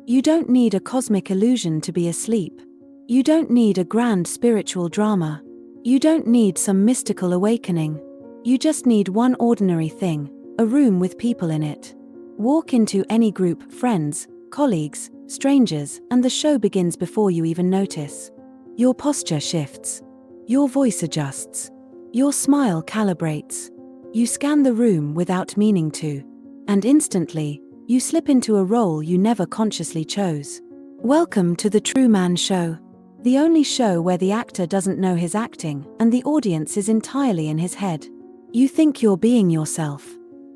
You don't need a cosmic illusion to be asleep. You don't need a grand spiritual drama. You don't need some mystical awakening. You just need one ordinary thing, a room with people in it. Walk into any group, friends, colleagues, strangers, and the show begins before you even notice. Your posture shifts. Your voice adjusts. Your smile calibrates. You scan the room without meaning to. And instantly, you slip into a role you never consciously chose. Welcome to the True Man Show. The only show where the actor doesn't know his acting and the audience is entirely in his head. You think you're being yourself.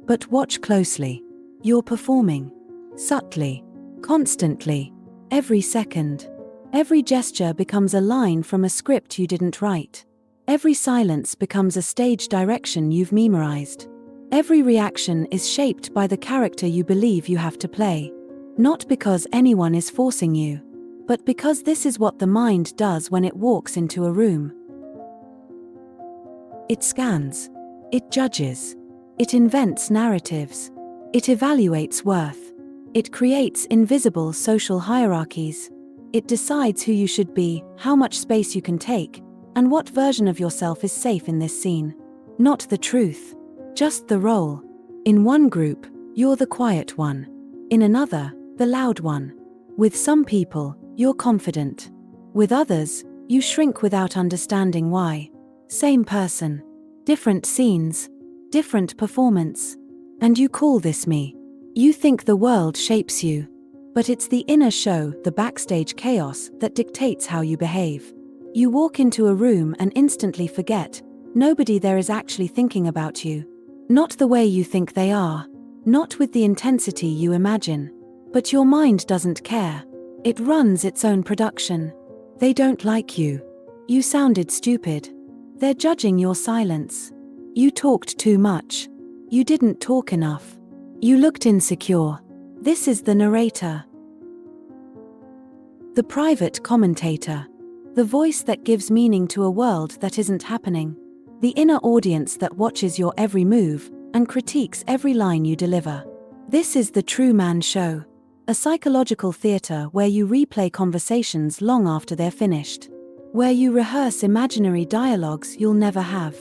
But watch closely. You're performing. Subtly. Constantly. Every second. Every gesture becomes a line from a script you didn't write. Every silence becomes a stage direction you've memorized. Every reaction is shaped by the character you believe you have to play. Not because anyone is forcing you, but because this is what the mind does when it walks into a room. It scans. It judges. It invents narratives. It evaluates worth. It creates invisible social hierarchies. It decides who you should be, how much space you can take, and what version of yourself is safe in this scene. Not the truth, just the role. In one group, you're the quiet one. In another, the loud one. With some people, you're confident. With others, you shrink without understanding why. Same person. Different scenes. Different performance. And you call this me. You think the world shapes you. But it's the inner show, the backstage chaos, that dictates how you behave. You walk into a room and instantly forget, nobody there is actually thinking about you. Not the way you think they are. Not with the intensity you imagine. But your mind doesn't care. It runs its own production. They don't like you. You sounded stupid. They're judging your silence. You talked too much. You didn't talk enough. You looked insecure. This is the narrator. The private commentator. The voice that gives meaning to a world that isn't happening. The inner audience that watches your every move and critiques every line you deliver. This is the True Man Show. A psychological theater where you replay conversations long after they're finished. Where you rehearse imaginary dialogues you'll never have.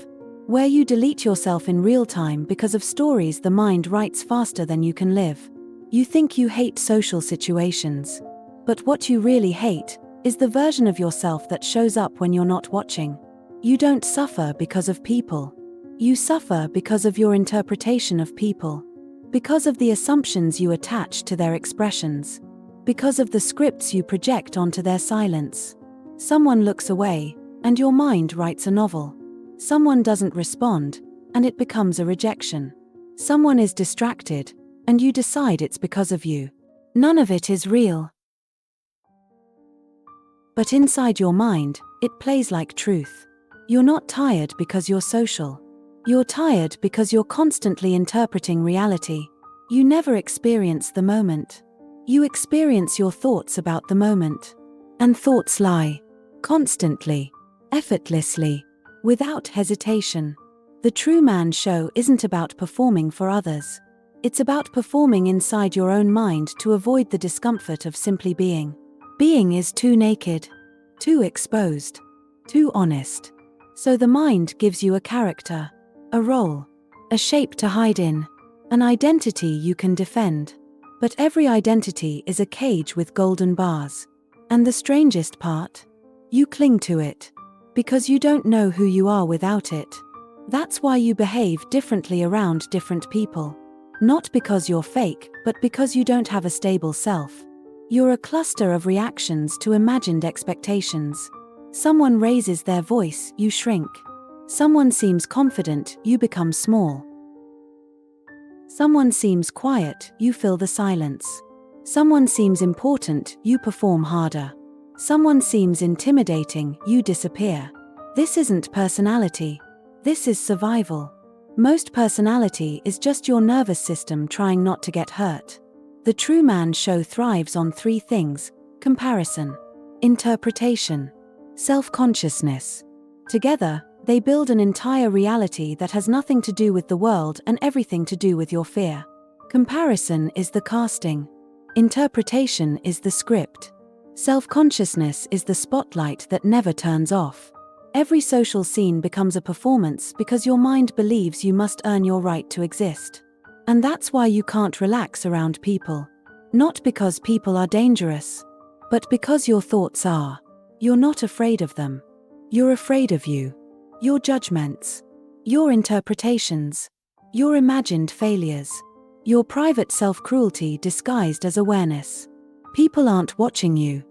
Where you delete yourself in real time because of stories the mind writes faster than you can live. You think you hate social situations. But what you really hate is the version of yourself that shows up when you're not watching. You don't suffer because of people. You suffer because of your interpretation of people. Because of the assumptions you attach to their expressions. Because of the scripts you project onto their silence. Someone looks away, and your mind writes a novel. Someone doesn't respond, and it becomes a rejection. Someone is distracted, and you decide it's because of you. None of it is real. But inside your mind, it plays like truth. You're not tired because you're social. You're tired because you're constantly interpreting reality. You never experience the moment. You experience your thoughts about the moment. And thoughts lie. Constantly. Effortlessly. Without hesitation. The True Man Show isn't about performing for others. It's about performing inside your own mind to avoid the discomfort of simply being. Being is too naked. Too exposed. Too honest. So the mind gives you a character. A role. A shape to hide in. An identity you can defend. But every identity is a cage with golden bars. And the strangest part? You cling to it. Because you don't know who you are without it. That's why you behave differently around different people. Not because you're fake, but because you don't have a stable self. You're a cluster of reactions to imagined expectations. Someone raises their voice, you shrink. Someone seems confident, you become small. Someone seems quiet, you fill the silence. Someone seems important, you perform harder. Someone seems intimidating, you disappear. This isn't personality. This is survival. Most personality is just your nervous system trying not to get hurt. The True Man Show thrives on three things: comparison, interpretation, self-consciousness. Together, they build an entire reality that has nothing to do with the world and everything to do with your fear. Comparison is the casting. Interpretation is the script. Self-consciousness is the spotlight that never turns off. Every social scene becomes a performance because your mind believes you must earn your right to exist. And that's why you can't relax around people. Not because people are dangerous, but because your thoughts are. You're not afraid of them. You're afraid of you. Your judgments. Your interpretations. Your imagined failures. Your private self-cruelty disguised as awareness. People aren't watching you.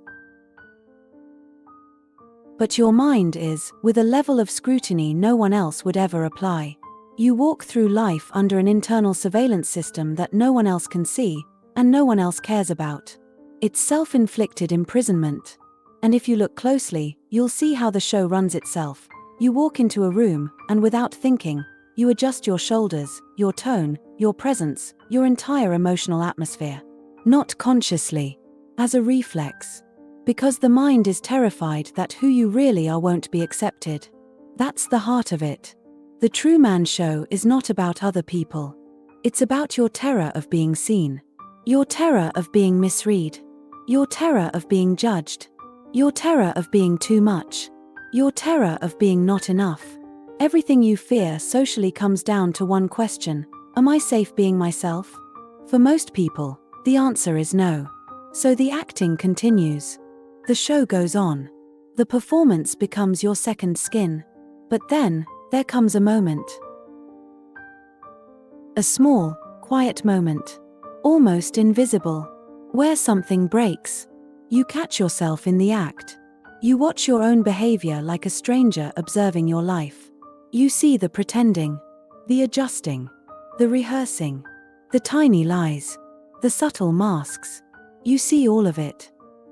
But your mind is, with a level of scrutiny no one else would ever apply. You walk through life under an internal surveillance system that no one else can see, and no one else cares about. It's self-inflicted imprisonment. And if you look closely, you'll see how the show runs itself. You walk into a room, and without thinking, you adjust your shoulders, your tone, your presence, your entire emotional atmosphere. Not consciously. As a reflex. Because the mind is terrified that who you really are won't be accepted. That's the heart of it. The True Man Show is not about other people. It's about your terror of being seen. Your terror of being misread. Your terror of being judged. Your terror of being too much. Your terror of being not enough. Everything you fear socially comes down to one question: am I safe being myself? For most people, the answer is no. So the acting continues. The show goes on. The performance becomes your second skin. But then, there comes a moment. A small, quiet moment. Almost invisible. Where something breaks. You catch yourself in the act. You watch your own behavior like a stranger observing your life. You see the pretending, the adjusting, the rehearsing, the tiny lies, the subtle masks. You see all of it.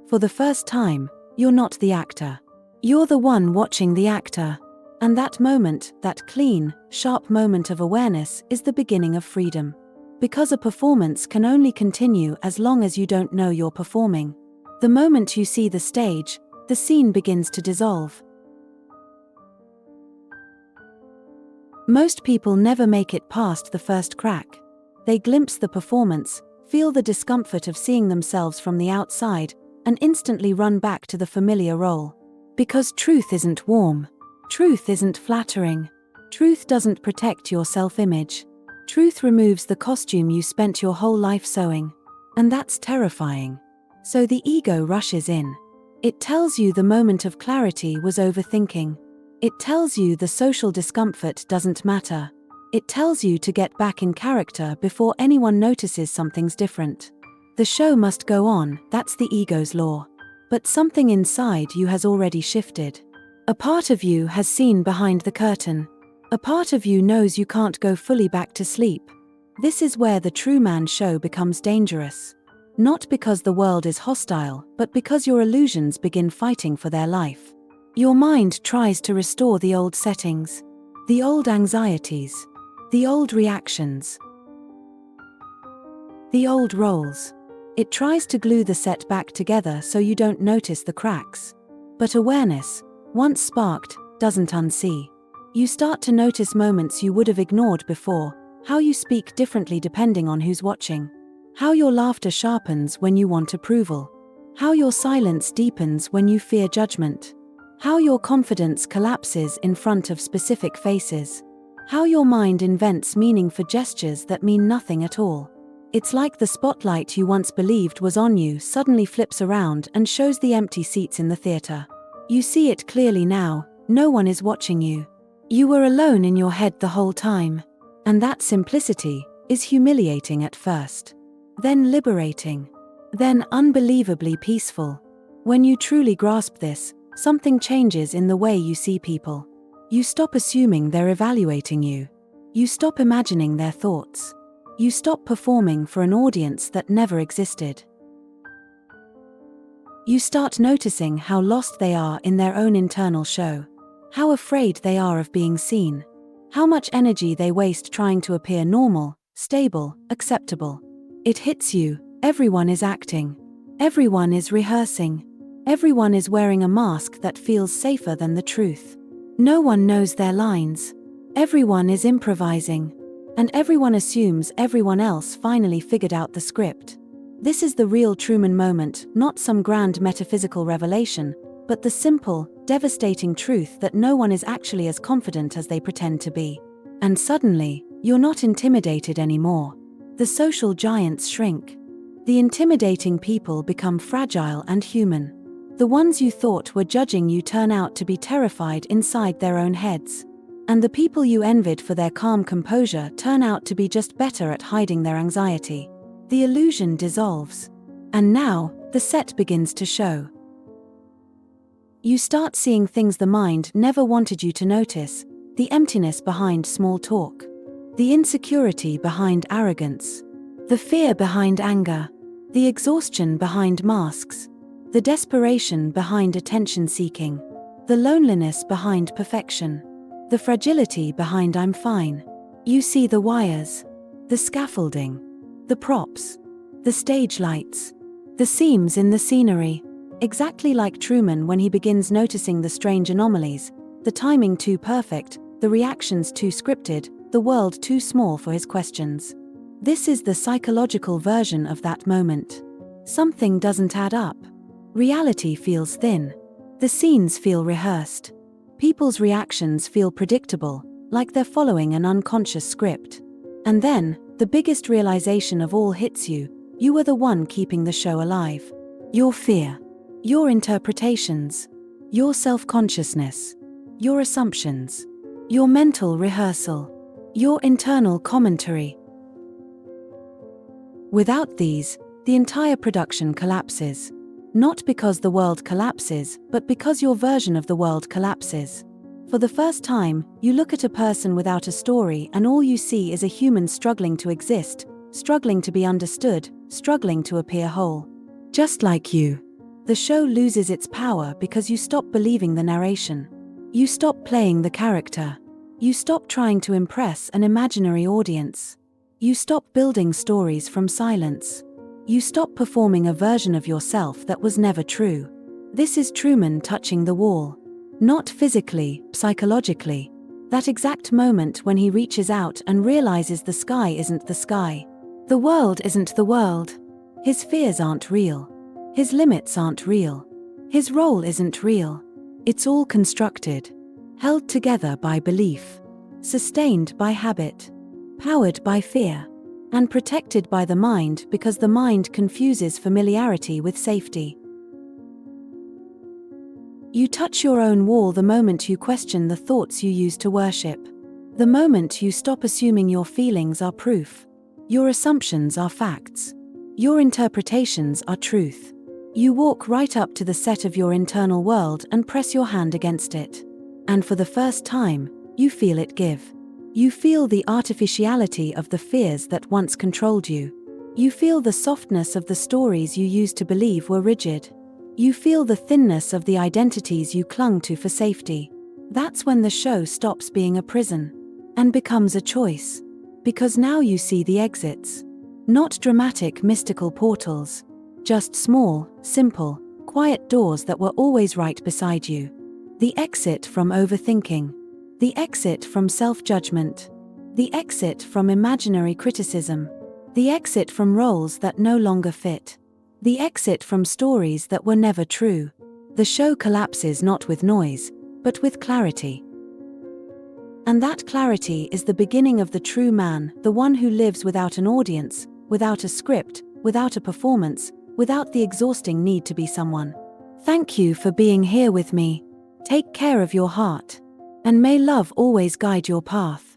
For the first time, you're not the actor. You're the one watching the actor. And that moment, that clean, sharp moment of awareness, is the beginning of freedom. Because a performance can only continue as long as you don't know you're performing. The moment you see the stage, the scene begins to dissolve. Most people never make it past the first crack. They glimpse the performance, feel the discomfort of seeing themselves from the outside, and instantly run back to the familiar role. Because truth isn't warm. Truth isn't flattering. Truth doesn't protect your self-image. Truth removes the costume you spent your whole life sewing. And that's terrifying. So the ego rushes in. It tells you the moment of clarity was overthinking. It tells you the social discomfort doesn't matter. It tells you to get back in character before anyone notices something's different. The show must go on, that's the ego's law. But something inside you has already shifted. A part of you has seen behind the curtain. A part of you knows you can't go fully back to sleep. This is where the True Man Show becomes dangerous. Not because the world is hostile, but because your illusions begin fighting for their life. Your mind tries to restore the old settings, the old anxieties, the old reactions, the old roles. It tries to glue the set back together so you don't notice the cracks. But awareness, once sparked, doesn't unsee. You start to notice moments you would have ignored before, how you speak differently depending on who's watching, how your laughter sharpens when you want approval, how your silence deepens when you fear judgment, how your confidence collapses in front of specific faces, how your mind invents meaning for gestures that mean nothing at all. It's like the spotlight you once believed was on you suddenly flips around and shows the empty seats in the theater. You see it clearly now, no one is watching you. You were alone in your head the whole time. And that simplicity is humiliating at first. Then liberating. Then unbelievably peaceful. When you truly grasp this, something changes in the way you see people. You stop assuming they're evaluating you. You stop imagining their thoughts. You stop performing for an audience that never existed. You start noticing how lost they are in their own internal show. How afraid they are of being seen. How much energy they waste trying to appear normal, stable, acceptable. It hits you, everyone is acting. Everyone is rehearsing. Everyone is wearing a mask that feels safer than the truth. No one knows their lines. Everyone is improvising. And everyone assumes everyone else finally figured out the script. This is the real Truman moment, not some grand metaphysical revelation, but the simple, devastating truth that no one is actually as confident as they pretend to be. And suddenly, you're not intimidated anymore. The social giants shrink. The intimidating people become fragile and human. The ones you thought were judging you turn out to be terrified inside their own heads. And the people you envied for their calm composure turn out to be just better at hiding their anxiety. The illusion dissolves. And now, the set begins to show. You start seeing things the mind never wanted you to notice: the emptiness behind small talk, the insecurity behind arrogance, the fear behind anger, the exhaustion behind masks, the desperation behind attention-seeking, the loneliness behind perfection, the fragility behind "I'm fine." You see the wires, the scaffolding, the props, the stage lights, the seams in the scenery. Exactly like Truman when he begins noticing the strange anomalies, the timing too perfect, the reactions too scripted, the world too small for his questions. This is the psychological version of that moment. Something doesn't add up. Reality feels thin. The scenes feel rehearsed. People's reactions feel predictable, like they're following an unconscious script. And then, the biggest realization of all hits you: you were the one keeping the show alive. Your fear. Your interpretations, your self-consciousness, your assumptions, your mental rehearsal, your internal commentary. Without these, the entire production collapses. Not because the world collapses, but because your version of the world collapses. For the first time, you look at a person without a story and all you see is a human struggling to exist, struggling to be understood, struggling to appear whole. Just like you. The show loses its power because you stop believing the narration. You stop playing the character. You stop trying to impress an imaginary audience. You stop building stories from silence. You stop performing a version of yourself that was never true. This is Truman touching the wall. Not physically, psychologically. That exact moment when he reaches out and realizes the sky isn't the sky. The world isn't the world. His fears aren't real. His limits aren't real. His role isn't real. It's all constructed, held together by belief, sustained by habit, powered by fear, and protected by the mind because the mind confuses familiarity with safety. You touch your own wall the moment you question the thoughts you used to worship. The moment you stop assuming your feelings are proof. Your assumptions are facts. Your interpretations are truth. You walk right up to the set of your internal world and press your hand against it. And for the first time, you feel it give. You feel the artificiality of the fears that once controlled you. You feel the softness of the stories you used to believe were rigid. You feel the thinness of the identities you clung to for safety. That's when the show stops being a prison and becomes a choice. Because now you see the exits. Not dramatic mystical portals. Just small, simple, quiet doors that were always right beside you. The exit from overthinking. The exit from self-judgment. The exit from imaginary criticism. The exit from roles that no longer fit. The exit from stories that were never true. The show collapses not with noise, but with clarity. And that clarity is the beginning of the true man, the one who lives without an audience, without a script, without a performance, without the exhausting need to be someone. Thank you for being here with me. Take care of your heart. And may love always guide your path.